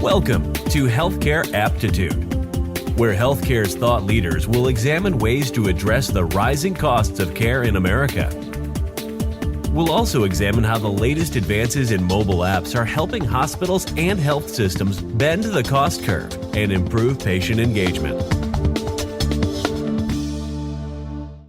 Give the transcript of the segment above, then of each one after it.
Welcome to HealthcareAPPtitude, where healthcare's thought leaders will examine ways to address the rising costs of care in America. We'll also examine how the latest advances in mobile apps are helping hospitals and health systems bend the cost curve and improve patient engagement.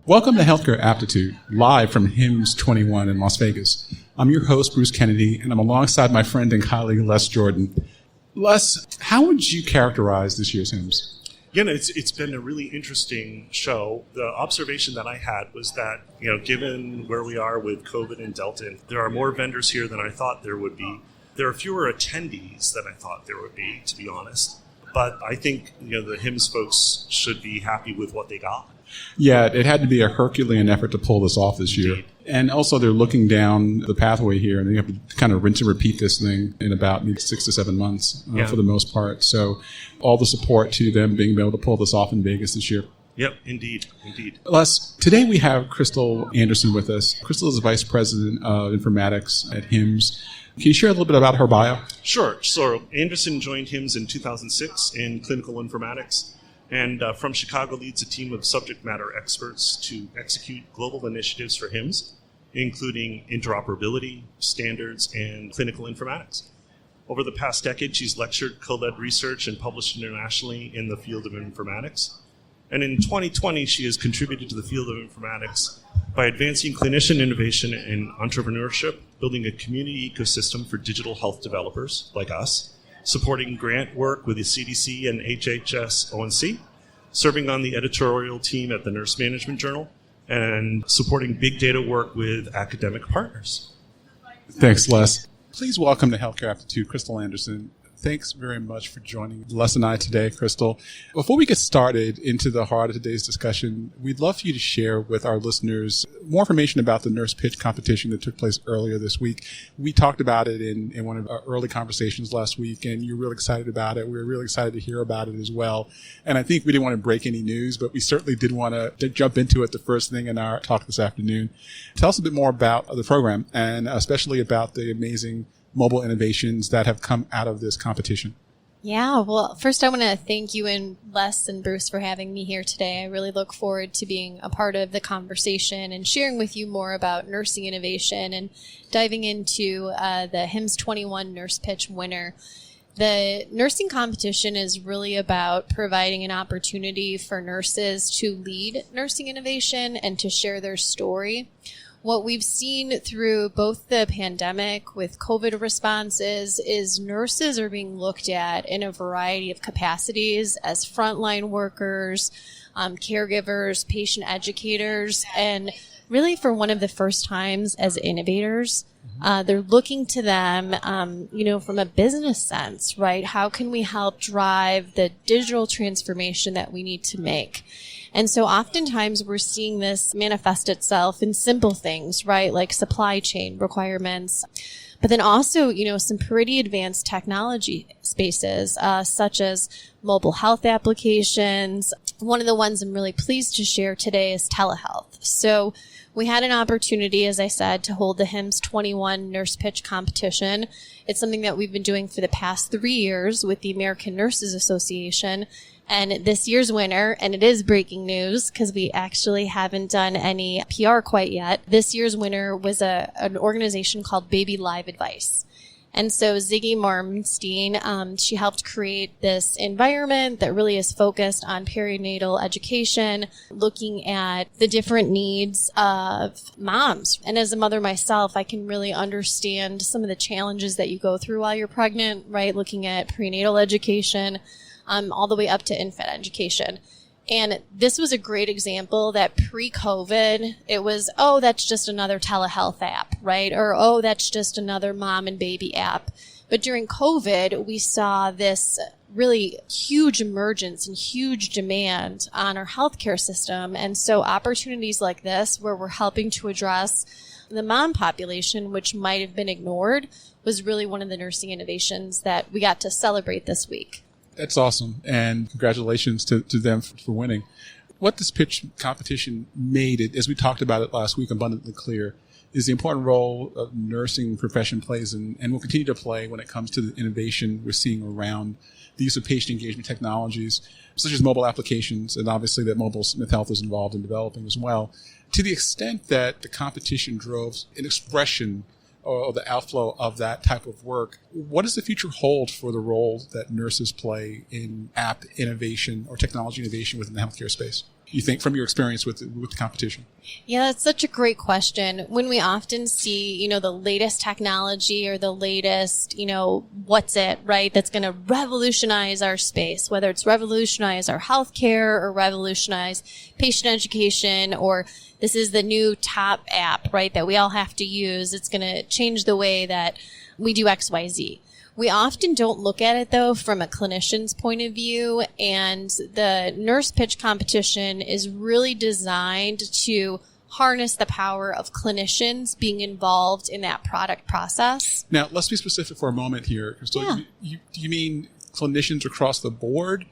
Welcome to HealthcareAPPtitude, live from HIMSS 21 in Las Vegas. I'm your host, Bruce Kennedy, and I'm alongside my friend and colleague, Les Jordan. Les, how would you characterize this year's HIMSS? Again, it's been a really interesting show. The observation that I had was that, given where we are with COVID and Delta, there are more vendors here than I thought there would be. There are fewer attendees than I thought there would be, to be honest. But I think, the HIMSS folks should be happy with what they got. Yeah, it had to be a Herculean effort to pull this off this year. Indeed. And also they're looking down the pathway here, and they have to kind of rinse and repeat this thing in about 6 to 7 months for the most part. So all the support to them being able to pull this off in Vegas this year. Yep, indeed. Les, today we have Christel Anderson with us. Christel is the Vice President of Informatics at HIMSS. Can you share a little bit about her bio? Sure. So Anderson joined HIMSS in 2006 in clinical informatics. And from Chicago leads a team of subject matter experts to execute global initiatives for HIMSS, including interoperability, standards, and clinical informatics. Over the past decade, she's lectured, co-led research, and published internationally in the field of informatics. And in 2020, she has contributed to the field of informatics by advancing clinician innovation and entrepreneurship, building a community ecosystem for digital health developers like us, supporting grant work with the CDC and HHS ONC, serving on the editorial team at the Nurse Management Journal, and supporting big data work with academic partners. Thanks, Les. Please welcome to HealthcareAPPtitude, Christel Anderson. Thanks very much for joining Les and I today, Christel. Before we get started into the heart of today's discussion, we'd love for you to share with our listeners more information about the nurse pitch competition that took place earlier this week. We talked about it in one of our early conversations last week, and you're really excited about it. We were really excited to hear about it as well. And I think we didn't want to break any news, but we certainly did want to jump into it the first thing in our talk this afternoon. Tell us a bit more about the program, and especially about the amazing mobile innovations that have come out of this competition. Yeah, well, first I want to thank you and Les and Bruce for having me here today. I really look forward to being a part of the conversation and sharing with you more about nursing innovation and diving into the HIMSS 21 Nurse Pitch winner. The nursing competition is really about providing an opportunity for nurses to lead nursing innovation and to share their story. What we've seen through both the pandemic with COVID responses is nurses are being looked at in a variety of capacities as frontline workers, caregivers, patient educators, and really for one of the first times as innovators. They're looking to them, from a business sense, right? How can we help drive the digital transformation that we need to make? And so oftentimes we're seeing this manifest itself in simple things, right? Like supply chain requirements, but then also, some pretty advanced technology spaces, such as mobile health applications. One of the ones I'm really pleased to share today is telehealth. So we had an opportunity, as I said, to hold the HIMSS 21 Nurse Pitch competition. It's something that we've been doing for the past 3 years with the American Nurses Association. And this year's winner, and it is breaking news because we actually haven't done any PR quite yet. This year's winner was an organization called Baby Live Advice. And so Ziggy Marmstein, she helped create this environment that really is focused on perinatal education, looking at the different needs of moms. And as a mother myself, I can really understand some of the challenges that you go through while you're pregnant, right? Looking at prenatal education, all the way up to infant education. And this was a great example that pre-COVID, it was, that's just another telehealth app, right? Or, that's just another mom and baby app. But during COVID, we saw this really huge emergence and huge demand on our healthcare system. And so opportunities like this, where we're helping to address the mom population, which might have been ignored, was really one of the nursing innovations that we got to celebrate this week. That's awesome, and congratulations to them for winning. What this pitch competition made, as we talked about it last week, abundantly clear, is the important role of nursing profession plays and will continue to play when it comes to the innovation we're seeing around the use of patient engagement technologies, such as mobile applications, and obviously that Mobile Smith Health is involved in developing as well, to the extent that the competition drove an expression or the outflow of that type of work. What does the future hold for the role that nurses play in app innovation or technology innovation within the healthcare space, you think, from your experience with the competition? Yeah, that's such a great question. When we often see, the latest technology or the latest, what's it, right, that's going to revolutionize our space, whether it's revolutionize our healthcare or revolutionize patient education, or this is the new top app, right, that we all have to use. It's going to change the way that we do X, Y, Z. We often don't look at it, though, from a clinician's point of view, and the nurse pitch competition is really designed to harness the power of clinicians being involved in that product process. Now, let's be specific for a moment here, Cristel. Yeah. Do you mean clinicians across the board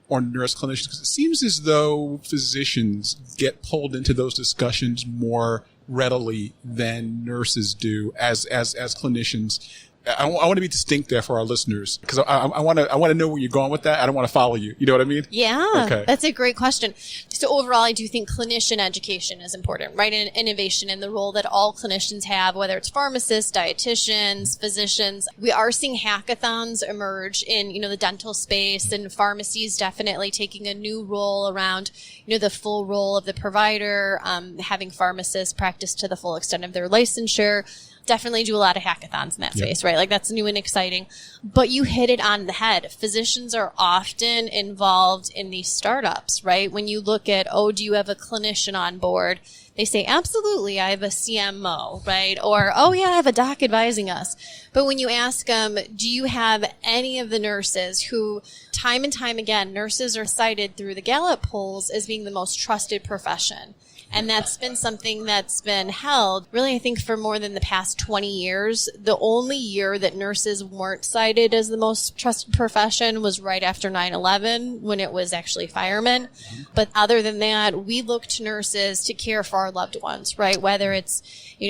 or nurse clinicians? Because it seems as though physicians get pulled into those discussions more readily than nurses do as clinicians. I want to be distinct there for our listeners, because I want to know where you're going with that. I don't want to follow you. You know what I mean? Yeah. Okay. That's a great question. So overall, I do think clinician education is important, right? And innovation and the role that all clinicians have, whether it's pharmacists, dietitians, physicians. We are seeing hackathons emerge in, the dental space, and pharmacies definitely taking a new role around, the full role of the provider, having pharmacists practice to the full extent of their licensure. Definitely do a lot of hackathons in that space, right? Like, that's new and exciting. But you hit it on the head. Physicians are often involved in these startups, right? When you look at, do you have a clinician on board? They say, absolutely, I have a CMO, right? Or, I have a doc advising us. But when you ask them, do you have any of the nurses who, time and time again, nurses are cited through the Gallup polls as being the most trusted profession. And that's been something that's been held, really, I think, for more than the past 20 years. The only year that nurses weren't cited as the most trusted profession was right after 9/11, when it was actually firemen. But other than that, we look to nurses to care for our loved ones, right? Whether it's,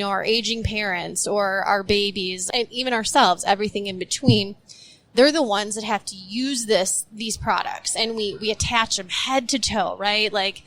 our aging parents or our babies, and even ourselves, everything in between. They're the ones that have to use these products, and we attach them head to toe, right? Like,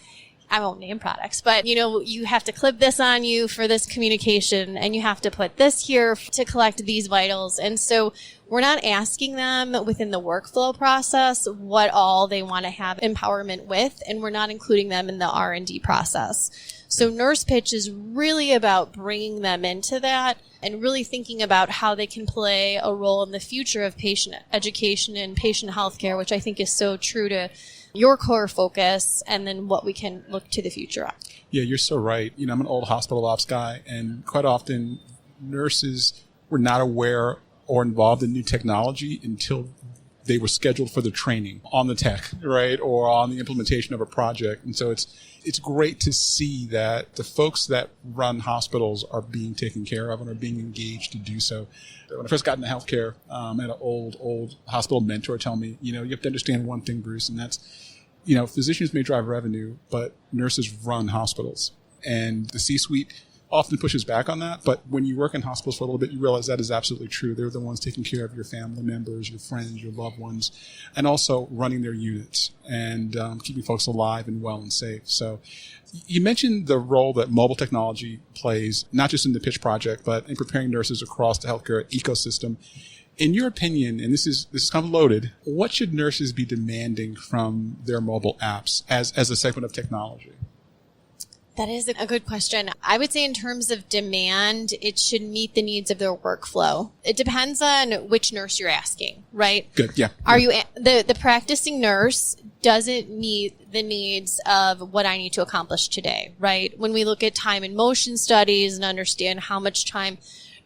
I won't name products, but you have to clip this on you for this communication, and you have to put this here to collect these vitals. And so we're not asking them within the workflow process what all they want to have empowerment with, and we're not including them in the R&D process. So nurse pitch is really about bringing them into that and really thinking about how they can play a role in the future of patient education and patient healthcare, which I think is so true to your core focus, and then what we can look to the future on. Yeah, you're so right. I'm an old hospital ops guy, and quite often nurses were not aware or involved in new technology until they were scheduled for the training on the tech, right, or on the implementation of a project. And so it's great to see that the folks that run hospitals are being taken care of and are being engaged to do so. When I first got into healthcare, I had an old hospital mentor tell me, you have to understand one thing, Bruce, and that's, physicians may drive revenue, but nurses run hospitals. And the C-suite often pushes back on that. But when you work in hospitals for a little bit, you realize that is absolutely true. They're the ones taking care of your family members, your friends, your loved ones, and also running their units and keeping folks alive and well and safe. So you mentioned the role that mobile technology plays, not just in the pitch project, but in preparing nurses across the healthcare ecosystem. In your opinion, and this is kind of loaded, what should nurses be demanding from their mobile apps as a segment of technology? That is a good question. I would say in terms of demand, it should meet the needs of their workflow. It depends on which nurse you're asking, right? Good, yeah. Are you the practicing nurse doesn't meet the needs of what I need to accomplish today, right? When we look at time and motion studies and understand how much time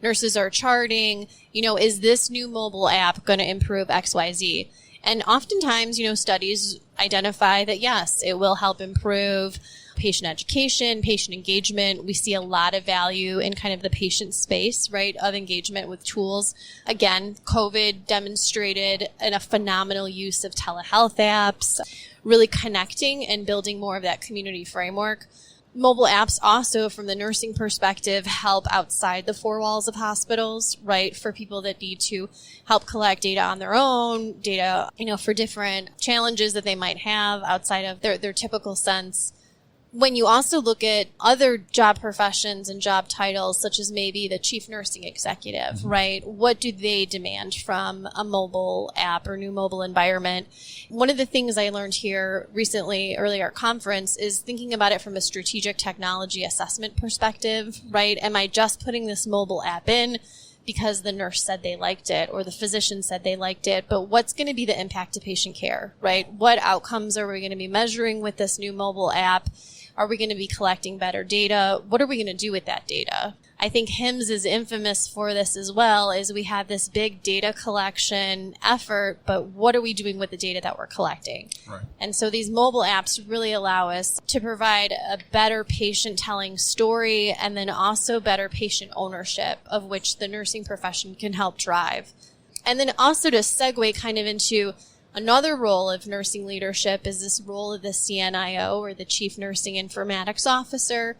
nurses are charting, is this new mobile app going to improve XYZ? And oftentimes, studies identify that, yes, it will help improve patient education, patient engagement. We see a lot of value in kind of the patient space, right, of engagement with tools. Again, COVID demonstrated a phenomenal use of telehealth apps, really connecting and building more of that community framework. Mobile apps also, from the nursing perspective, help outside the four walls of hospitals, right? For people that need to help collect data on their own, data, for different challenges that they might have outside of their typical sense. When you also look at other job professions and job titles, such as maybe the chief nursing executive, right? What do they demand from a mobile app or new mobile environment? One of the things I learned here recently, earlier at conference, is thinking about it from a strategic technology assessment perspective, right? Am I just putting this mobile app in because the nurse said they liked it or the physician said they liked it, but what's going to be the impact to patient care, right? What outcomes are we going to be measuring with this new mobile app? Are we going to be collecting better data? What are we going to do with that data? I think HIMSS is infamous for this as well, is we have this big data collection effort, but what are we doing with the data that we're collecting? Right. And so these mobile apps really allow us to provide a better patient telling story and then also better patient ownership, of which the nursing profession can help drive. And then also to segue kind of into another role of nursing leadership is this role of the Cnio, or the Chief Nursing Informatics Officer.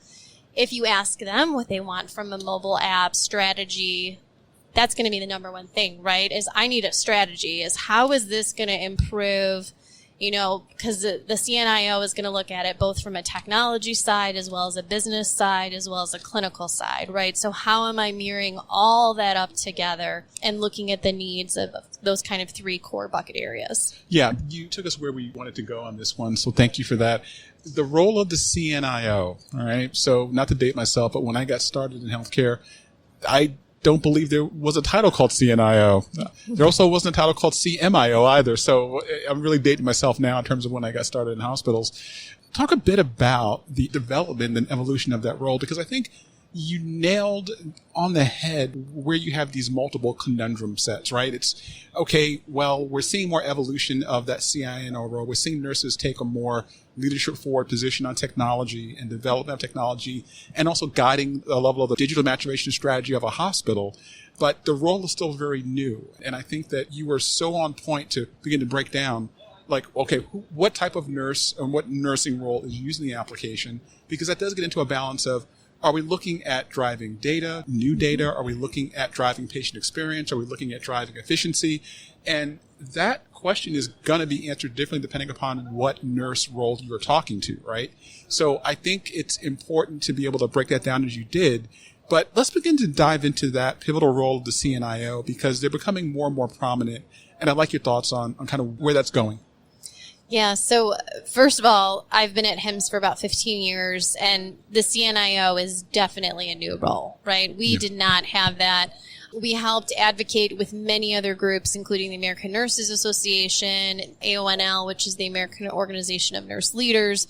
If you ask them what they want from a mobile app strategy, that's going to be the number one thing, right? Is I need a strategy. Is how is this going to improve, because the Cnio is going to look at it both from a technology side as well as a business side as well as a clinical side, right? So how am I mirroring all that up together and looking at the needs of those kind of three core bucket areas? Yeah, you took us where we wanted to go on this one, so thank you for that. The role of the Cnio, all right? So not to date myself, but when I got started in healthcare, I don't believe there was a title called Cnio. There also wasn't a title called CMIO either. So I'm really dating myself now in terms of when I got started in hospitals. Talk a bit about the development and evolution of that role, because I think you nailed on the head where you have these multiple conundrum sets, right? It's, okay, well, we're seeing more evolution of that CINO role. We're seeing nurses take a more leadership forward position on technology and development of technology, and also guiding the level of the digital maturation strategy of a hospital. But the role is still very new. And I think that you were so on point to begin to break down, like, okay, what type of nurse and what nursing role is using the application? Because that does get into a balance of, are we looking at driving data, new data? Are we looking at driving patient experience? Are we looking at driving efficiency? And that question is going to be answered differently depending upon what nurse role you're talking to, right? So I think it's important to be able to break that down as you did. But let's begin to dive into that pivotal role of the CNIO, because they're becoming more and more prominent. And I'd like your thoughts on kind of where that's going. Yeah, so first of all, I've been at HIMSS for about 15 years, and the CNIO is definitely a new role, right? We did not have that. We helped advocate with many other groups, including the American Nurses Association, AONL, which is the American Organization of Nurse Leaders,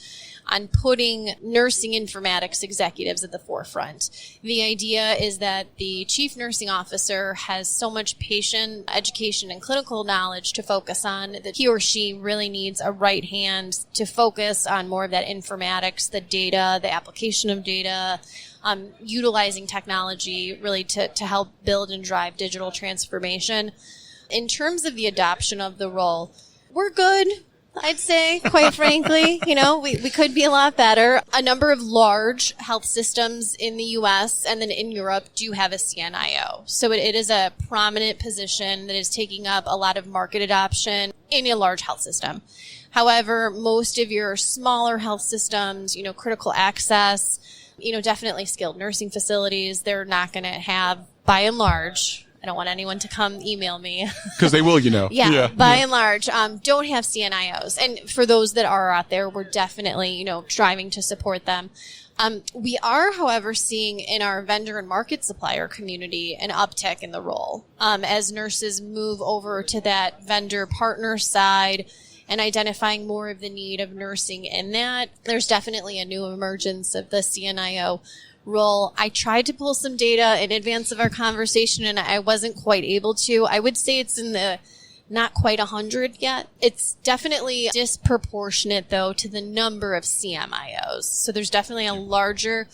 on putting nursing informatics executives at the forefront. The idea is that the chief nursing officer has so much patient education and clinical knowledge to focus on that he or she really needs a right hand to focus on more of that informatics, the data, the application of data, utilizing technology really to help build and drive digital transformation. In terms of the adoption of the role, we're good. I'd say, quite frankly, we could be a lot better. A number of large health systems in the U.S. and then in Europe do have a CNIO. So it is a prominent position that is taking up a lot of market adoption in a large health system. However, most of your smaller health systems, critical access, definitely skilled nursing facilities, they're not going to have, by and large, I don't want anyone to come email me. Because they will, By and large, don't have CNIOs. And for those that are out there, we're definitely, striving to support them. We are, however, seeing in our vendor and market supplier community an uptick in the role. As nurses move over to that vendor partner side and identifying more of the need of nursing in that, there's definitely a new emergence of the CNIO role. I tried to pull some data in advance of our conversation, and I wasn't quite able to. I would say it's in the not quite 100 yet. It's definitely disproportionate, though, to the number of CMIOs. So there's definitely a larger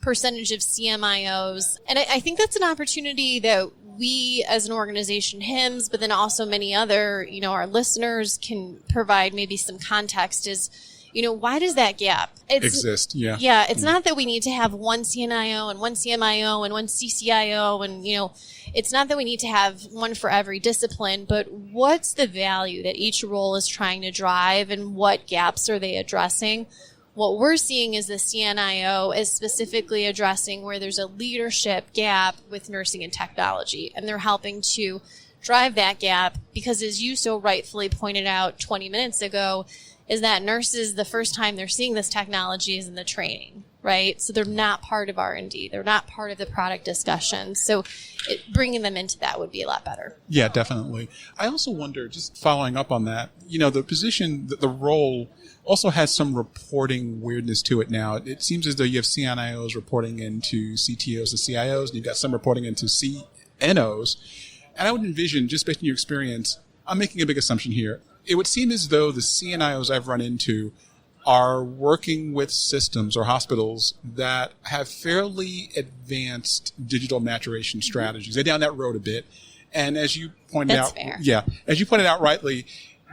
percentage of CMIOs. And I think that's an opportunity that we as an organization, HIMSS, but then also many other, our listeners can provide maybe some context is, why does that gap exist? Yeah. Yeah. It's not that we need to have one CNIO and one CMIO and one CCIO and, it's not that we need to have one for every discipline, but what's the value that each role is trying to drive and what gaps are they addressing? What we're seeing is the CNIO is specifically addressing where there's a leadership gap with nursing and technology, and they're helping to drive that gap because, as you so rightfully pointed out 20 minutes ago, is that nurses, the first time they're seeing this technology is in the training, right? So they're not part of R&D. They're not part of the product discussion. So bringing them into that would be a lot better. Yeah, definitely. I also wonder, just following up on that, the position, the role also has some reporting weirdness to it now. It seems as though you have CNIOs reporting into CTOs and CIOs, and you've got some reporting into CNOs. And I would envision, just based on your experience, I'm making a big assumption here. It would seem as though the CNIOs I've run into are working with systems or hospitals that have fairly advanced digital maturation strategies. They're down that road a bit. And as you pointed That's out, fair. Yeah, as you pointed out rightly,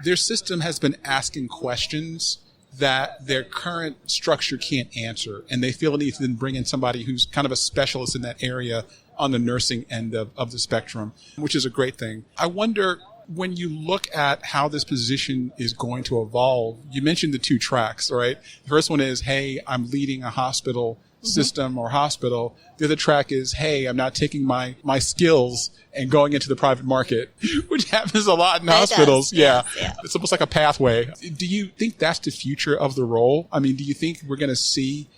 their system has been asking questions that their current structure can't answer. And they feel a need to then bring in somebody who's kind of a specialist in that area on the nursing end of the spectrum, which is a great thing. I wonder, when you look at how this position is going to evolve, you mentioned the two tracks, right? The first one is, hey, I'm leading a hospital system or hospital. The other track is, hey, I'm not taking my skills and going into the private market, which happens a lot in hospitals. Yeah. It's almost like a pathway. Do you think that's the future of the role? I mean, do you think we're going to see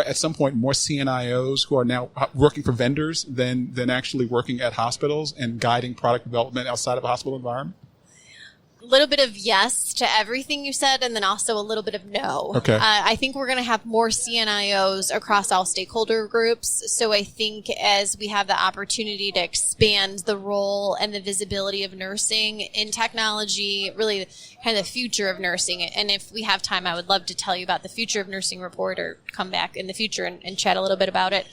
at some point, more CNIOs who are now working for vendors than actually working at hospitals and guiding product development outside of a hospital environment? A little bit of yes to everything you said, and then also a little bit of no. Okay. I think we're going to have more CNIOs across all stakeholder groups. So I think as we have the opportunity to expand the role and the visibility of nursing in technology, really kind of the future of nursing. And if we have time, I would love to tell you about the Future of Nursing report or come back in the future and chat a little bit about it.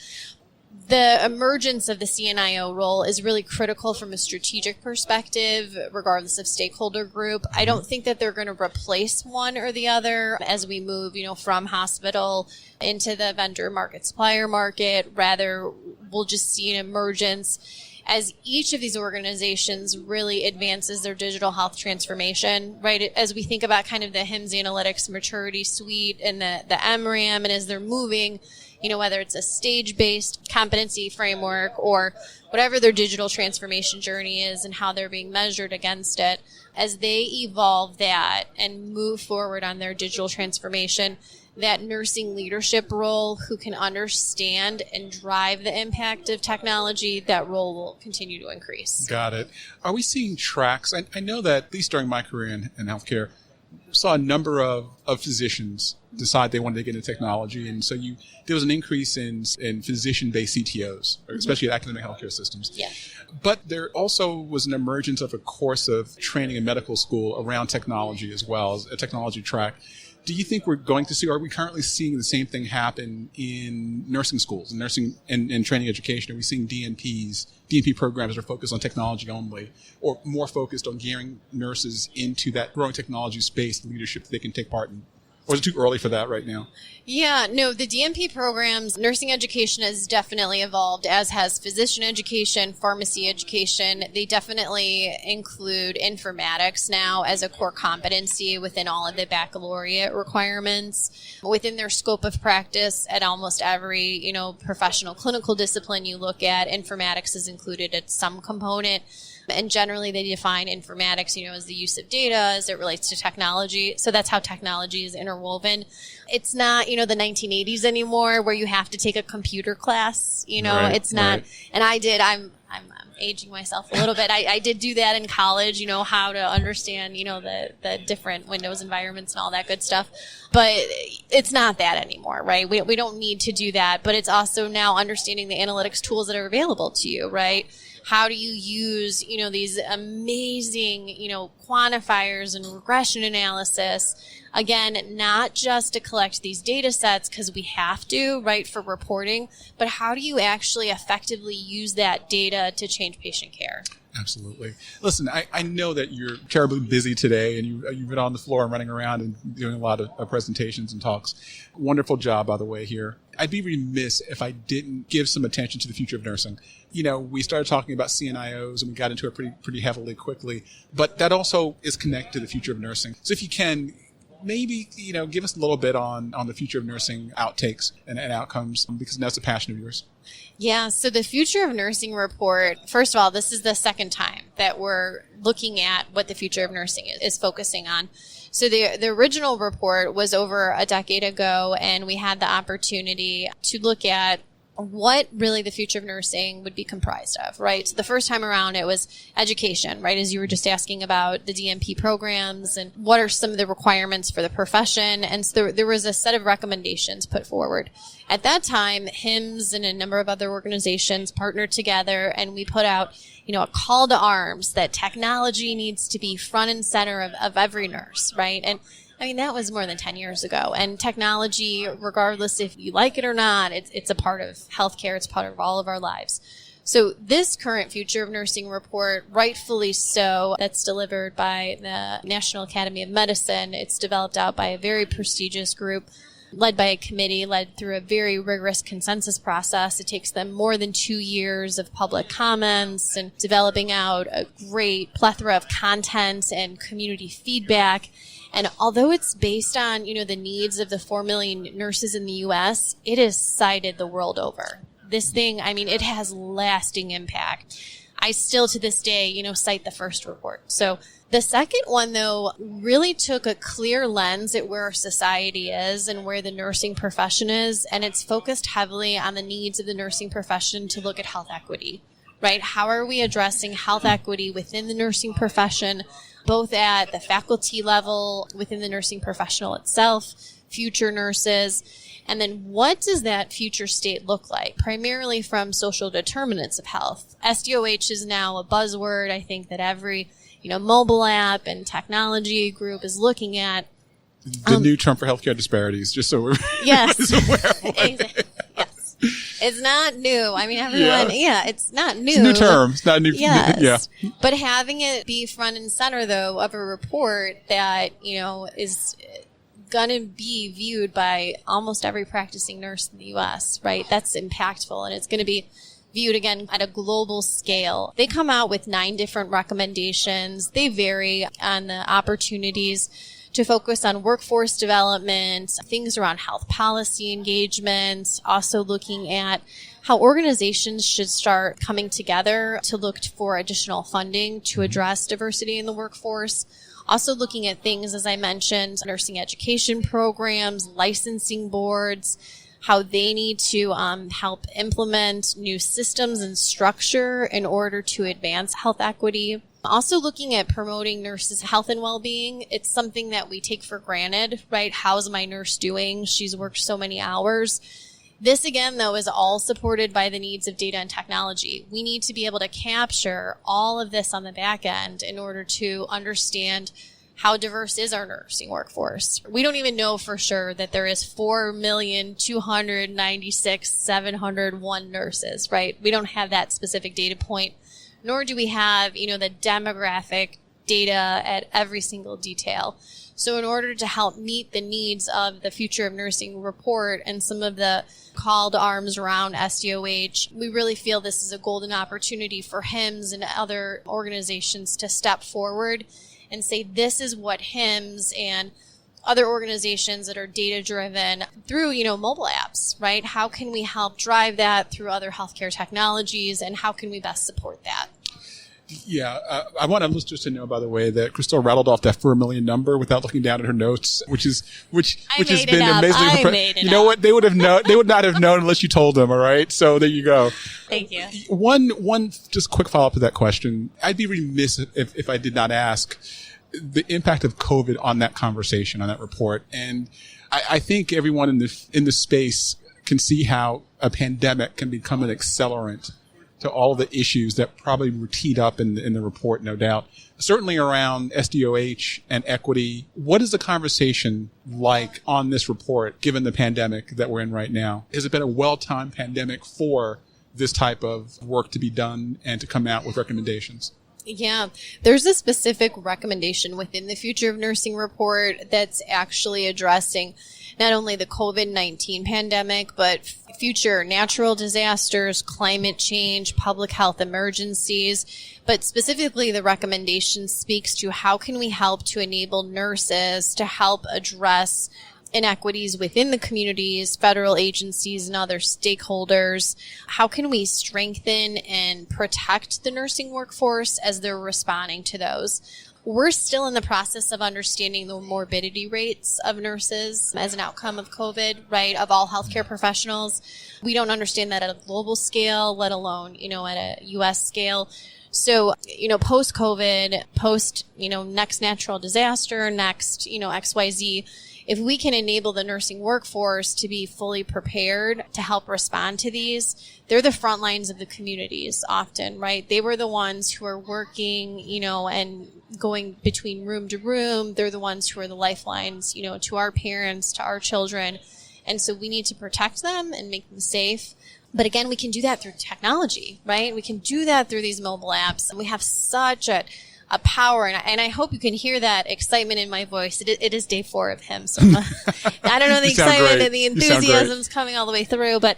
The emergence of the CNIO role is really critical from a strategic perspective, regardless of stakeholder group. I don't think that they're going to replace one or the other as we move, from hospital into the vendor market, supplier market. Rather, we'll just see an emergence as each of these organizations really advances their digital health transformation, right? As we think about kind of the HIMSS Analytics Maturity Suite and the MRAM, and as they're moving, whether it's a stage-based competency framework or whatever their digital transformation journey is and how they're being measured against it, as they evolve that and move forward on their digital transformation, that nursing leadership role who can understand and drive the impact of technology, that role will continue to increase. Got it. Are we seeing tracks? I know that, at least during my career in healthcare, saw a number of physicians decide they wanted to get into technology. And so there was an increase in physician-based CTOs, especially at academic healthcare systems. Yeah. But there also was an emergence of a course of training in medical school around technology as well, as a technology track. Do you think we're going to see, or are we currently seeing the same thing happen in nursing schools and nursing and training education? Are we seeing DNP programs that are focused on technology only, or more focused on gearing nurses into that growing technology space leadership that they can take part in? Or is it too early for that right now? Yeah, no, the DNP programs, nursing education has definitely evolved, as has physician education, pharmacy education. They definitely include informatics now as a core competency within all of the baccalaureate requirements. Within their scope of practice at almost every, professional clinical discipline you look at, informatics is included at some component. And generally they define informatics, as the use of data as it relates to technology. So that's how technology is interwoven. It's not, the 1980s anymore where you have to take a computer class, Right, it's not. Right. And I'm aging myself a little bit. I did do that in college, how to understand, the different Windows environments and all that good stuff. But it's not that anymore, right? We don't need to do that. But it's also now understanding the analytics tools that are available to you, right? How do you use, these amazing, quantifiers and regression analysis? Again, not just to collect these data sets because we have to, right, for reporting, but how do you actually effectively use that data to change patient care? Absolutely. Listen, I know that you're terribly busy today, and you've been on the floor and running around and doing a lot of presentations and talks. Wonderful job, by the way, here. I'd be remiss if I didn't give some attention to the future of nursing. We started talking about CNIOs, and we got into it pretty heavily quickly, but that also is connected to the future of nursing. So if you can, maybe, give us a little bit on the future of nursing outtakes and outcomes, because that's a passion of yours. Yeah, so the Future of Nursing report, first of all, this is the second time that we're looking at what the future of nursing is focusing on. So the original report was over a decade ago, and we had the opportunity to look at what really the future of nursing would be comprised of, right? So the first time around, it was education, right? As you were just asking about the DNP programs and what are some of the requirements for the profession. And so there was a set of recommendations put forward. At that time, HIMSS and a number of other organizations partnered together, and we put out, a call to arms that technology needs to be front and center of every nurse, right? And that was more than 10 years ago. And technology, regardless if you like it or not, it's a part of healthcare. It's part of all of our lives. So this current Future of Nursing report, rightfully so, that's delivered by the National Academy of Medicine. It's developed out by a very prestigious group, led by a committee, led through a very rigorous consensus process. It takes them more than 2 years of public comments and developing out a great plethora of content and community feedback. And although it's based on, the needs of the 4 million nurses in the U.S., it is cited the world over. This thing, it has lasting impact. I still, to this day, cite the first report. So the second one, though, really took a clear lens at where our society is and where the nursing profession is. And it's focused heavily on the needs of the nursing profession to look at health equity, right? How are we addressing health equity within the nursing profession, both at the faculty level, within the nursing professional itself, future nurses, and then what does that future state look like, primarily from social determinants of health? SDOH is now a buzzword, I think, that every mobile app and technology group is looking at. The new term for healthcare disparities, just so we're yes. aware of what Exactly. Yes. It's not new. It's not new. It's a new term. It's not new. Yes. Yeah. But having it be front and center, though, of a report that, is going to be viewed by almost every practicing nurse in the U.S., right? That's impactful, and it's going to be viewed again at a global scale. They come out with 9 different recommendations. They vary on the opportunities to focus on workforce development, things around health policy engagement, also looking at how organizations should start coming together to look for additional funding to address diversity in the workforce. Also looking at things, as I mentioned, nursing education programs, licensing boards, how they need to help implement new systems and structure in order to advance health equity. Also looking at promoting nurses' health and well-being. It's something that we take for granted, right? How's my nurse doing? She's worked so many hours. This, again, though, is all supported by the needs of data and technology. We need to be able to capture all of this on the back end in order to understand how diverse is our nursing workforce. We don't even know for sure that there is 4,296,701 nurses, right? We don't have that specific data point, nor do we have, the demographic data at every single detail. So in order to help meet the needs of the Future of Nursing report and some of the call to arms around SDOH, we really feel this is a golden opportunity for HIMSS and other organizations to step forward and say, this is what HIMSS and other organizations that are data-driven through, mobile apps, right? How can we help drive that through other healthcare technologies, and how can we best support that? Yeah, I want our listeners to know, by the way, that Cristel rattled off that 4 million number without looking down at her notes, which has been amazingly impressive. You know what? They would not have known unless you told them. All right, so there you go. Thank you. One just quick follow up to that question. I'd be remiss if I did not ask the impact of COVID on that conversation, on that report, and I think everyone in the space can see how a pandemic can become an accelerant to all the issues that probably were teed up in the report, no doubt. Certainly around SDOH and equity. What is the conversation like on this report, given the pandemic that we're in right now? Has it been a well-timed pandemic for this type of work to be done and to come out with recommendations? Yeah, there's a specific recommendation within the Future of Nursing report that's actually addressing not only the COVID-19 pandemic, but future natural disasters, climate change, public health emergencies. But specifically, the recommendation speaks to how can we help to enable nurses to help address inequities within the communities, federal agencies, and other stakeholders. How can we strengthen and protect the nursing workforce as they're responding to those? We're still in the process of understanding the morbidity rates of nurses as an outcome of COVID, right, of all healthcare professionals. We don't understand that at a global scale, let alone, at a U.S. scale. So, post-COVID, next natural disaster, next, XYZ, if we can enable the nursing workforce to be fully prepared to help respond to these, they're the front lines of the communities often, right? They were the ones who are working, and going between room to room. They're the ones who are the lifelines, to our parents, to our children. And so we need to protect them and make them safe. But again, we can do that through technology, right? We can do that through these mobile apps. And we have such a power, and I hope you can hear that excitement in my voice. It is day 4 of HIMSS. So I don't know the excitement and the enthusiasm's coming all the way through, but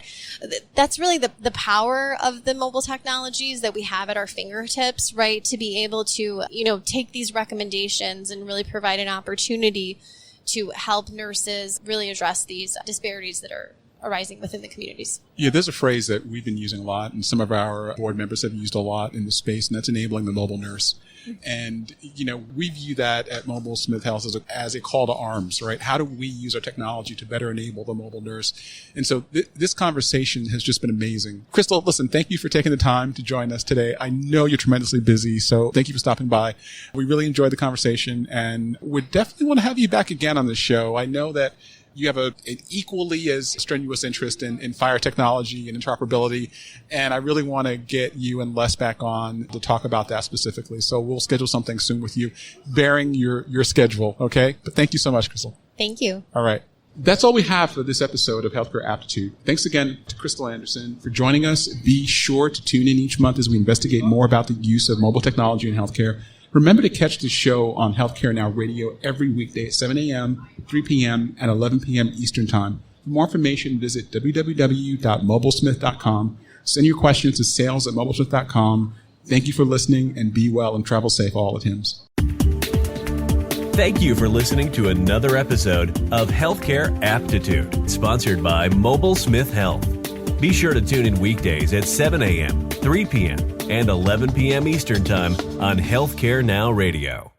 that's really the power of the mobile technologies that we have at our fingertips, right? To be able to, take these recommendations and really provide an opportunity to help nurses really address these disparities that are arising within the communities. Yeah, there's a phrase that we've been using a lot, and some of our board members have used a lot in the space, and that's enabling the mobile nurse. And, we view that at Mobile Smith Health as a call to arms, right? How do we use our technology to better enable the mobile nurse? And so this conversation has just been amazing. Cristel, listen, thank you for taking the time to join us today. I know you're tremendously busy, so thank you for stopping by. We really enjoyed the conversation, and we definitely want to have you back again on the show. I know that you have an equally as strenuous interest in fire technology and interoperability, and I really want to get you and Les back on to talk about that specifically. So we'll schedule something soon with you, bearing your schedule, okay? But thank you so much, Cristel. Thank you. All right. That's all we have for this episode of Healthcare Aptitude. Thanks again to Christel Anderson for joining us. Be sure to tune in each month as we investigate more about the use of mobile technology in healthcare. Remember to catch the show on HealthcareNOW Radio every weekday at 7 a.m., 3 p.m., and 11 p.m. Eastern Time. For more information, visit www.mobilesmith.com. Send your questions to sales@mobilesmith.com. Thank you for listening, and be well and travel safe all at HIMSS. Thank you for listening to another episode of Healthcare Aptitude, sponsored by Mobile Smith Health. Be sure to tune in weekdays at 7 a.m., 3 p.m., and 11 p.m. Eastern Time on HealthcareNOW Radio.